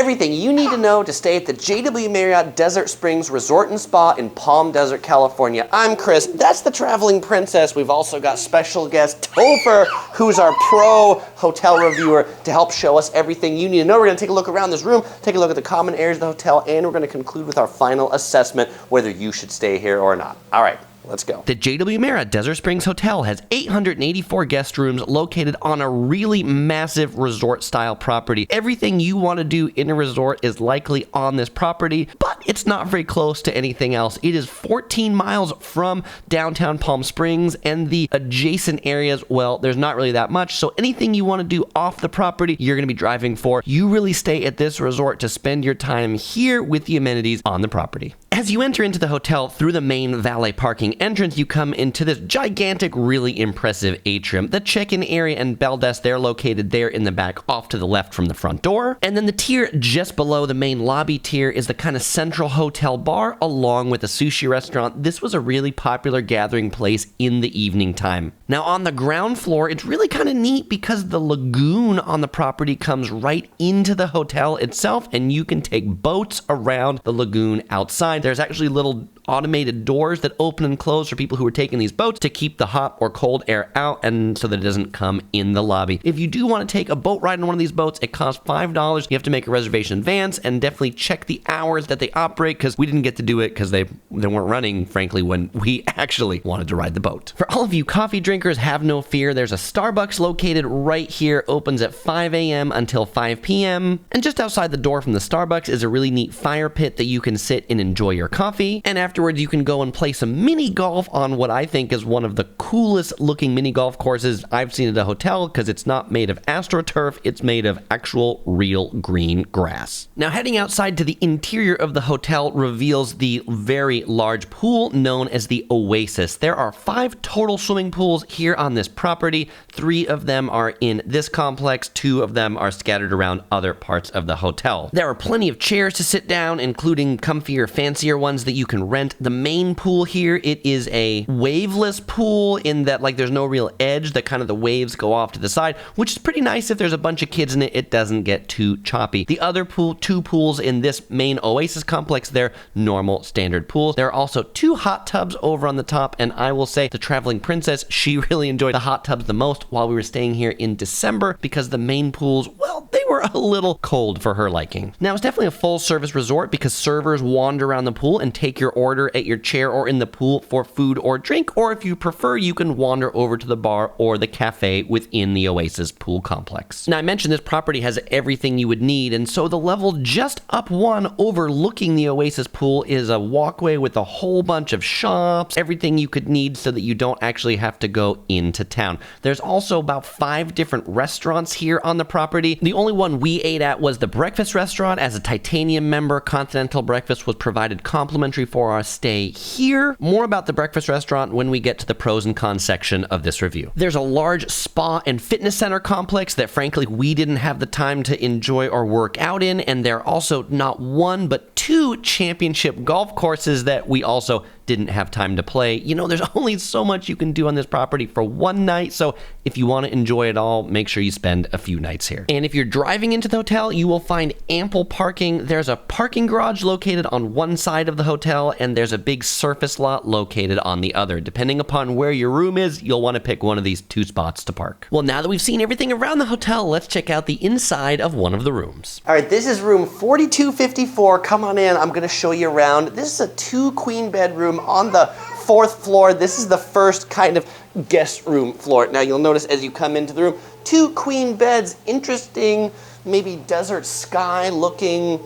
everything you need to know to stay at the JW Marriott Desert Springs Resort and Spa in Palm Desert, California. I'm Chris, that's the traveling princess. We've also got special guest Topher, who's our pro hotel reviewer, to help show us everything you need to know. We're gonna take a look around this room, take a look at the common areas of the hotel, and we're gonna conclude with our final assessment whether you should stay here or not. All right. Let's go. The JW Marriott Desert Springs Hotel has 884 guest rooms located on a really massive resort-style property. Everything you want to do in a resort is likely on this property, but it's not very close to anything else. It is 14 miles from downtown Palm Springs, and the adjacent areas, well, there's not really that much, so anything you want to do off the property, you're going to be driving for. You really stay at this resort to spend your time here with the amenities on the property. As you enter into the hotel through the main valet parking entrance, you come into this gigantic, really impressive atrium. The check-in area and bell desk, they're located there in the back off to the left from the front door. And then the tier just below the main lobby tier is the kind of central hotel bar along with a sushi restaurant. This was a really popular gathering place in the evening time. Now on the ground floor, it's really kind of neat because the lagoon on the property comes right into the hotel itself, and you can take boats around the lagoon outside. There's actually little automated doors that open and close for people who are taking these boats to keep the hot or cold air out and so that it doesn't come in the lobby. If you do want to take a boat ride on one of these boats, it costs $5. You have to make a reservation in advance and definitely check the hours that they operate, because we didn't get to do it because they weren't running, frankly, when we actually wanted to ride the boat. For all of you coffee drinkers, have no fear. There's a Starbucks located right here, opens at 5 a.m. until 5 p.m. And just outside the door from the Starbucks is a really neat fire pit that you can sit and enjoy your coffee. And afterwards, you can go and play some mini golf on what I think is one of the coolest looking mini golf courses I've seen at a hotel, because it's not made of AstroTurf, it's made of actual real green grass. Now heading outside to the interior of the hotel reveals the very large pool known as the Oasis. There are 5 total swimming pools here on this property. 3 of them are in this complex, 2 of them are scattered around other parts of the hotel. There are plenty of chairs to sit down, including comfier, fancier ones that you can rent. The main pool here, it is a waveless pool in that, like, there's no real edge, that kind of the waves go off to the side, which is pretty nice. If there's a bunch of kids in it, it doesn't get too choppy. The other pool, 2 pools in this main Oasis complex, they're normal standard pools. There are also 2 hot tubs over on the top, and I will say the traveling princess, she really enjoyed the hot tubs the most while we were staying here in December, because the main pools, well, they were a little cold for her liking. Now, it's definitely a full service resort because servers wander around the pool and take your order at your chair or in the pool for food or drink, or if you prefer, you can wander over to the bar or the cafe within the Oasis pool complex. Now, I mentioned this property has everything you would need, and so the level just up one overlooking the Oasis pool is a walkway with a whole bunch of shops, everything you could need so that you don't actually have to go into town. There's also about 5 different restaurants here on the property. The only one we ate at was the breakfast restaurant. As a Titanium member, continental breakfast was provided complimentary for our stay here. More about the breakfast restaurant when we get to the pros and cons section of this review. There's a large spa and fitness center complex that frankly we didn't have the time to enjoy or work out in, and there are also not 1 but 2 championship golf courses that we also didn't have time to play. You know, there's only so much you can do on this property for one night, so if you want to enjoy it all, make sure you spend a few nights here. And if you're driving into the hotel, you will find ample parking. There's a parking garage located on one side of the hotel, and there's a big surface lot located on the other. Depending upon where your room is, you'll want to pick one of these 2 spots to park. Well, now that we've seen everything around the hotel, let's check out the inside of one of the rooms. All right, this is room 4254. Come on in, I'm gonna show you around. This is a 2 queen bedroom on the 4th floor. This is the first kind of guest room floor. Now you'll notice as you come into the room, 2 queen beds, interesting, maybe desert sky looking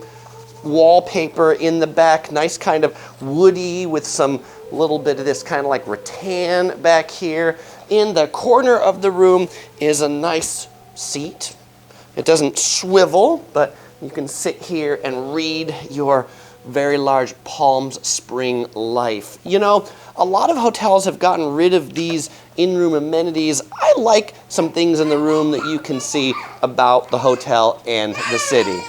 wallpaper in the back, nice kind of woody with some little bit of this kind of like rattan back here. In the corner of the room is a nice seat. It doesn't swivel, but you can sit here and read your very large Palm Springs Life. You know, a lot of hotels have gotten rid of these in-room amenities. I like some things in the room that you can see about the hotel and the city.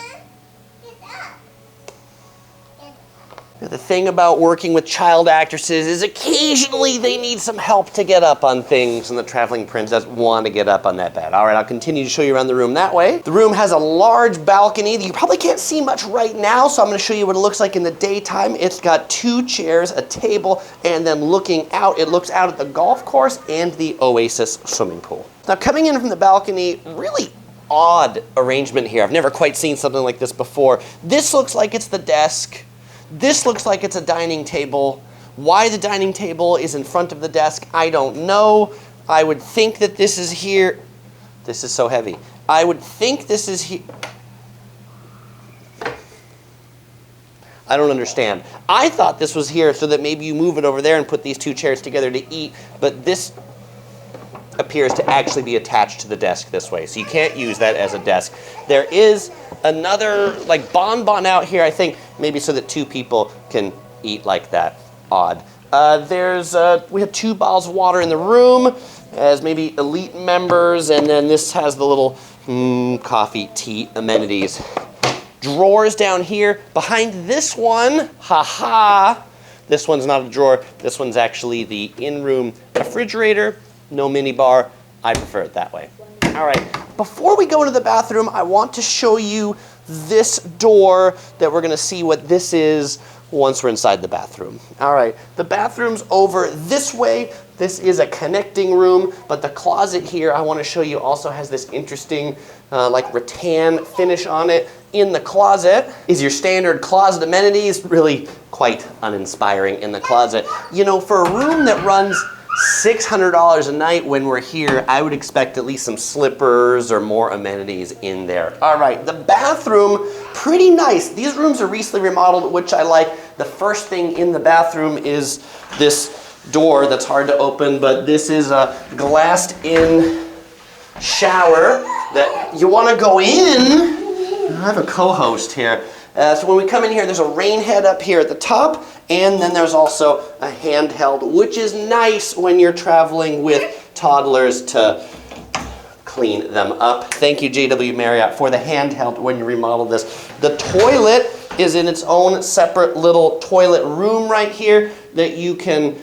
The thing about working with child actresses is occasionally they need some help to get up on things, and the traveling prince doesn't want to get up on that bed. All right, I'll continue to show you around the room that way. The room has a large balcony that you probably can't see much right now, so I'm going to show you what it looks like in the daytime. It's got 2 chairs, a table, and then looking out, it looks out at the golf course and the Oasis swimming pool. Now, coming in from the balcony, really odd arrangement here. I've never quite seen something like this before. This looks like it's the desk. This looks like it's a dining table. Why the dining table is in front of the desk, I don't know. I would think that this is here. This is so heavy. I would think this is here. I don't understand. I thought this was here so that maybe you move it over there and put these 2 chairs together to eat, but this appears to actually be attached to the desk this way, so you can't use that as a desk. There is another like bonbon out here, I think maybe so that 2 people can eat like that. Odd. We have 2 bottles of water in the room as maybe elite members, and then this has the little coffee, tea amenities. Drawers down here. Behind this one, this one's not a drawer. This one's actually the in-room refrigerator. No mini bar. I prefer it that way. All right, before we go into the bathroom, I want to show you this door that we're gonna see what this is once we're inside the bathroom. All right, the bathroom's over this way. This is a connecting room, but the closet here I wanna show you also has this interesting like rattan finish on it. In the closet is your standard closet amenities, really quite uninspiring in the closet. You know, for a room that runs $600 a night when we're here, I would expect at least some slippers or more amenities in there. All right, the bathroom, pretty nice. These rooms are recently remodeled, which I like. The first thing in the bathroom is this door that's hard to open, but this is a glassed-in shower that you want to go in. I have a co-host here. So when we come in here, there's a rain head up here at the top, and then there's also a handheld, which is nice when you're traveling with toddlers to clean them up. Thank you, JW Marriott, for the handheld when you remodel this. The toilet is in its own separate little toilet room right here that you can,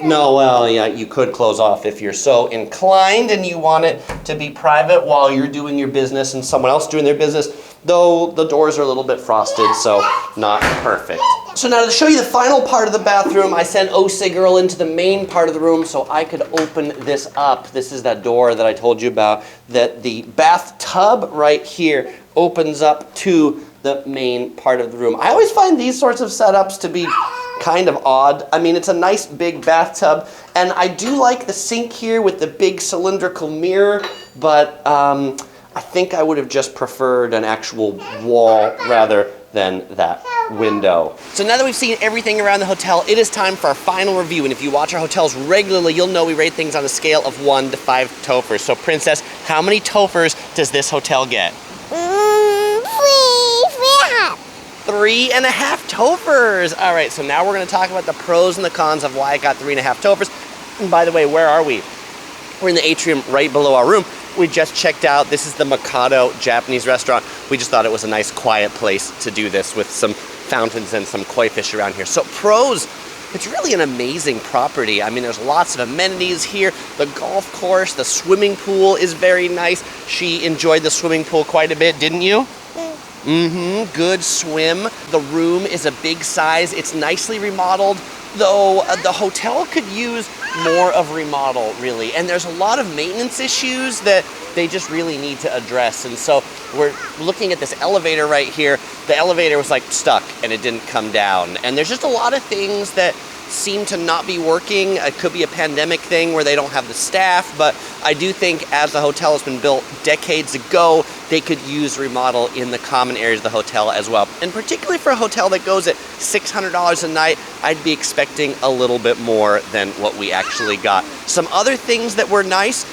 you could close off if you're so inclined and you want it to be private while you're doing your business and someone else doing their business, though the doors are a little bit frosted, so not perfect. So now to show you the final part of the bathroom, I sent OC Girl into the main part of the room so I could open this up. This is that door that I told you about, that the bathtub right here opens up to the main part of the room. I always find these sorts of setups to be kind of odd. I mean, it's a nice big bathtub, and I do like the sink here with the big cylindrical mirror, but I think I would have just preferred an actual wall rather than that window. So now that we've seen everything around the hotel, it is time for our final review, and if you watch our hotels regularly, you'll know we rate things on a scale of 1 to 5 Toffers. So Princess, how many Toffers does this hotel get? 3.5 Toffers. All right, so now we're going to talk about the pros and the cons of why I got 3.5 Toffers. And by the way, where are we? We're in the atrium right below our room. We just checked out. This is the Mikado Japanese restaurant. We just thought it was a nice quiet place to do this with some fountains and some koi fish around here. So pros, it's really an amazing property. I mean, there's lots of amenities here. The golf course, the swimming pool is very nice. She enjoyed the swimming pool quite a bit, didn't you? Good swim. The room is a big size. It's nicely remodeled, though the hotel could use more of remodel, really. And there's a lot of maintenance issues that they just really need to address. And so we're looking at this elevator right here. The elevator was like stuck and it didn't come down. And there's just a lot of things that seem to not be working. It could be a pandemic thing where they don't have the staff, but I do think as the hotel has been built decades ago, they could use remodel in the common areas of the hotel as well. And particularly for a hotel that goes at $600 a night, I'd be expecting a little bit more than what we actually got. Some other things that were nice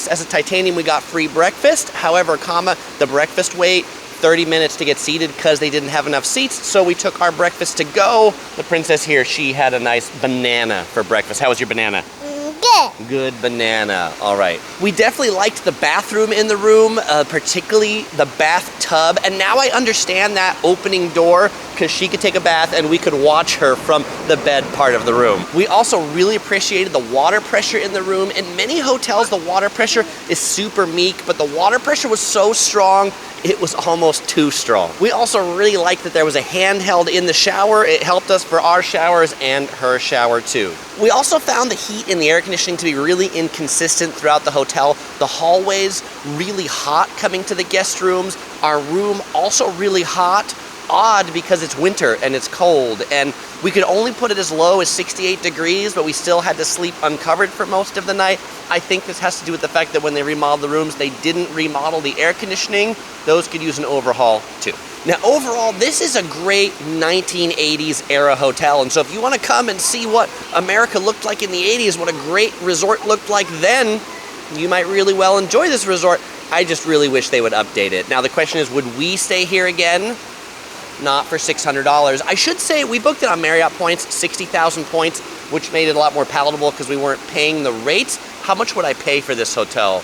as a Titanium, we got free breakfast. However, the breakfast wait, 30 minutes to get seated because they didn't have enough seats, so we took our breakfast to go. The princess here, she had a nice banana for breakfast. How was your banana? Good. Good banana. All right. We definitely liked the bathroom in the room, particularly the bathtub. And now I understand that opening door because she could take a bath and we could watch her from the bed part of the room. We also really appreciated the water pressure in the room. In many hotels, the water pressure is super meek, but the water pressure was so strong, it was almost too strong. We also really liked that there was a handheld in the shower. It helped us for our showers and her shower too. We also found the heat in the air conditioning to be really inconsistent throughout the hotel. The hallways really hot coming to the guest rooms. Our room also really hot. Odd because it's winter and it's cold, and we could only put it as low as 68 degrees, but we still had to sleep uncovered for most of the night. I think this has to do with the fact that when they remodeled the rooms, they didn't remodel the air conditioning. Those could use an overhaul too. Now, overall, this is a great 1980s era hotel, and so if you want to come and see what America looked like in the 80s, what a great resort looked like then, you might really well enjoy this resort. I just really wish they would update it. Now, the question is, would we stay here again? Not for $600. I should say we booked it on Marriott points, 60,000 points, which made it a lot more palatable because we weren't paying the rates. How much would I pay for this hotel?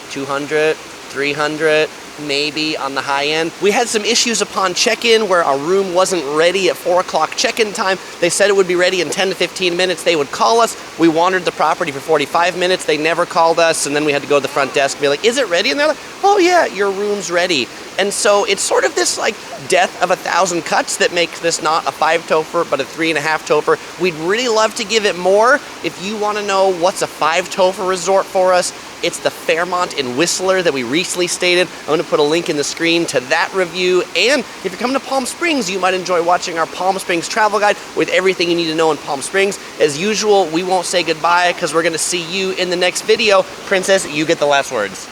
200, 300, maybe on the high end. We had some issues upon check-in where our room wasn't ready at 4 o'clock check-in time. They said it would be ready in 10 to 15 minutes. They would call us. We wandered the property for 45 minutes. They never called us, and then we had to go to the front desk and be like, is it ready? And they're like, oh yeah, your room's ready. And so it's sort of this like death of 1,000 cuts that makes this not a 5 topher, but a 3.5 topher. We'd really love to give it more. If you want to know what's a 5 topher resort for us, it's the Fairmont in Whistler that we recently stayed in. I'm going to put a link in the screen to that review. And if you're coming to Palm Springs, you might enjoy watching our Palm Springs travel guide with everything you need to know in Palm Springs. As usual, we won't say goodbye because we're going to see you in the next video. Princess, you get the last words.